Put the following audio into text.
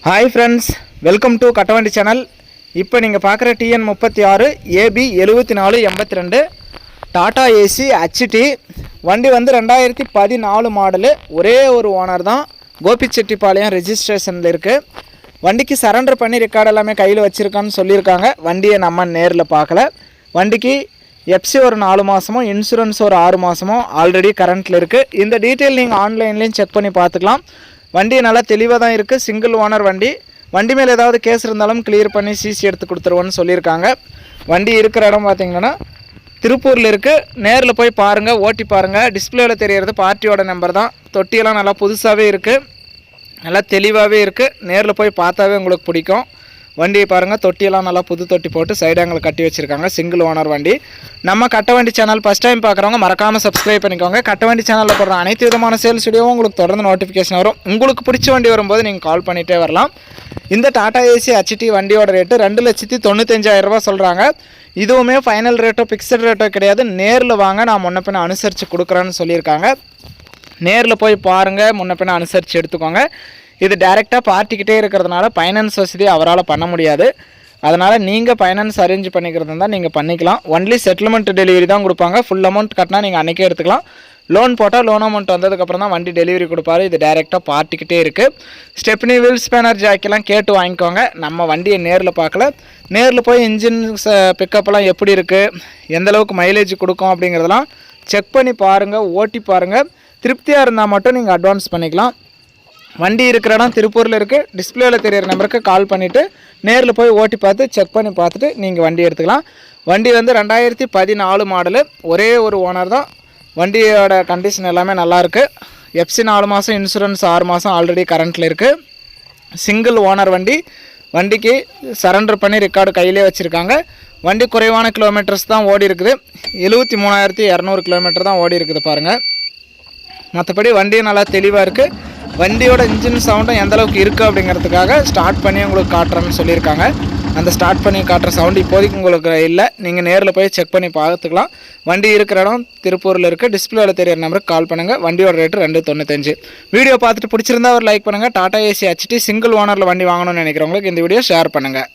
Hi friends, welcome to Kattavandi channel. இப்போ நீங்கள் பார்க்குற TN 36 AB 7482 Tata AC HT வண்டி வந்து 2014 மாடலு. ஒரே ஒரு ஓனர் தான், கோபிச்செட்டிப்பாளையம் ரெஜிஸ்ட்ரேஷனில் இருக்குது. வண்டிக்கு சரண்டர் பண்ணி ரெக்கார்டு எல்லாமே கையில் வச்சுருக்கான்னு சொல்லியிருக்காங்க. வண்டியை நம்ம நேரில் பார்க்கல. வண்டிக்கு எஃப்சி ஒரு 4 மாதமோ, இன்சூரன்ஸ் ஒரு 6 மாதமோ ஆல்ரெடி கரண்ட்டில் இருக்குது. இந்த டீட்டெயில் நீங்கள் ஆன்லைன்லேயும் செக் பண்ணி பார்த்துக்கலாம். வண்டி நல்லா தெளிவாக தான் இருக்குது. சிங்கிள் ஓனர் வண்டி. வண்டி மேலே ஏதாவது கேஸ் இருந்தாலும் கிளியர் பண்ணி சிசி எடுத்து கொடுத்துருவோன்னு சொல்லியிருக்காங்க. வண்டி இருக்கிற இடம் பார்த்திங்கன்னா திருப்பூரில் இருக்குது. நேரில் போய் பாருங்கள், ஓட்டி பாருங்கள். டிஸ்பிளேவில் தெரியறது பார்ட்டியோட நம்பர் தான். தொட்டியெல்லாம் நல்லா புதுசாகவே இருக்குது, நல்லா தெளிவாகவே இருக்குது. நேரில் போய் பார்த்தாவே உங்களுக்கு பிடிக்கும். வண்டியை பாருங்கள், தொட்டியெல்லாம் நல்லா புது தொட்டி போட்டு சைடு ஆங்கிள் கட்டி வச்சுருக்காங்க. சிங்கிள் ஓனர் வண்டி. நம்ம கட்டவண்டி சேனல் ஃபஸ்ட் டைம் பார்க்குறவங்க மறக்காமல் சப்ஸ்கிரைப் பண்ணிக்கோங்க. கட்டவண்டி சேனலில் போடுற அனைத்து விதமான சேல்ஸ் வீடியோவும் உங்களுக்கு தொடர்ந்து நோட்டிஃபிகேஷன் வரும். உங்களுக்கு பிடிச்ச வண்டி வரும்போது நீங்கள் கால் பண்ணிகிட்டே வரலாம். இந்த டாடா ஏசி HT வண்டியோட ரேட்டு 2,95,000 சொல்கிறாங்க. இதுவுமே ஃபைனல் ரேட்டோ ஃபிக்ஸட் ரேட்டோ கிடையாது. நேரில் வாங்க, நான் முன்ன பின்ன அனுசரித்து கொடுக்குறேன்னு சொல்லியிருக்காங்க. நேரில் போய் பாருங்கள், முன்ன பின்ன அனுசரித்து எடுத்துக்கோங்க. இது டைரெக்டாக பார்ட்டிக்கிட்டே இருக்கிறதுனால ஃபைனான்ஸ் வசதி அவரால் பண்ண முடியாது. அதனால் நீங்கள் ஃபைனான்ஸ் அரேஞ்ச் பண்ணிக்கிறது தான் நீங்கள் பண்ணிக்கலாம். ஒன்லி செட்டில்மெண்ட் டெலிவரி தான் கொடுப்பாங்க. ஃபுல் அமௌண்ட் கட்டினா நீங்கள் அன்றைக்கே எடுத்துக்கலாம். லோன் போட்டால் லோன் அமௌண்ட் வந்ததுக்கப்புறம் தான் வண்டி டெலிவரி கொடுப்பாரு. இது டைரெக்டாக பார்ட்டிக்கிட்டே இருக்குது. ஸ்டெப்னி வீல் ஸ்பேனர் ஜாக்கெல்லாம் கேட்டு வாங்கிக்கோங்க. நம்ம வண்டியை நேரில் பார்க்கல. நேரில் போய் இன்ஜின் பிக்கப்லாம் எப்படி இருக்குது, எந்தளவுக்கு மைலேஜ் கொடுக்கும் அப்படிங்கிறதெல்லாம் செக் பண்ணி பாருங்கள், ஓட்டி பாருங்கள். திருப்தியாக இருந்தால் மட்டும் நீங்கள் அட்வான்ஸ் பண்ணிக்கலாம். வண்டி இருக்கிற இடம் திருப்பூரில் இருக்குது. டிஸ்பிளேவில் தெரியிற நம்பருக்கு கால் பண்ணிவிட்டு நேரில் போய் ஓட்டி பார்த்து செக் பண்ணி பார்த்துட்டு நீங்கள் வண்டி எடுத்துக்கலாம். வண்டி வந்து 2014 மாடலு. ஒரே ஒரு ஓனர் தான். வண்டியோட கண்டிஷன் எல்லாமே நல்லாயிருக்கு. எஃப்சி 4 மாதம், இன்சூரன்ஸ் 6 மாதம் ஆல்ரெடி கரண்ட்டில் இருக்குது. சிங்கிள் ஓனர் வண்டி. வண்டிக்கு சரண்டர் பண்ணி ரெக்கார்டு கையிலே வச்சுருக்காங்க. வண்டி குறைவான கிலோமீட்டர்ஸ் தான் ஓடி இருக்குது. 73,200 கிலோமீட்டர் தான் ஓடி இருக்குது பாருங்கள். மற்றபடி வண்டியும் நல்லா தெளிவாக இருக்குது. வண்டியோட இன்ஜின் சவுண்டும் எந்தளவுக்கு இருக்குது அப்படிங்கிறதுக்காக ஸ்டார்ட் பண்ணி உங்களுக்கு காட்டுறேன்னு சொல்லியிருக்காங்க. அந்த ஸ்டார்ட் பண்ணி காட்டுற சவுண்டு இப்போதைக்கு உங்களுக்கு இல்லை. நீங்கள் நேரில் போய் செக் பண்ணி பார்த்துக்கலாம். வண்டி இருக்கிற இடம் திருப்பூரில் இருக்குது. டிஸ்பிளேவில் தெரியிற நம்பருக்கு கால் பண்ணுங்கள். வண்டியோட ரேட்டு 2,95. வீடியோ பார்த்துட்டு பிடிச்சிருந்தா ஒரு லைக் பண்ணுங்கள். டாடா ஏசி HT சிங்கிள் ஓனரில் வண்டி வாங்கணும்னு நினைக்கிறவங்களுக்கு இந்த வீடியோ ஷேர் பண்ணுங்கள்.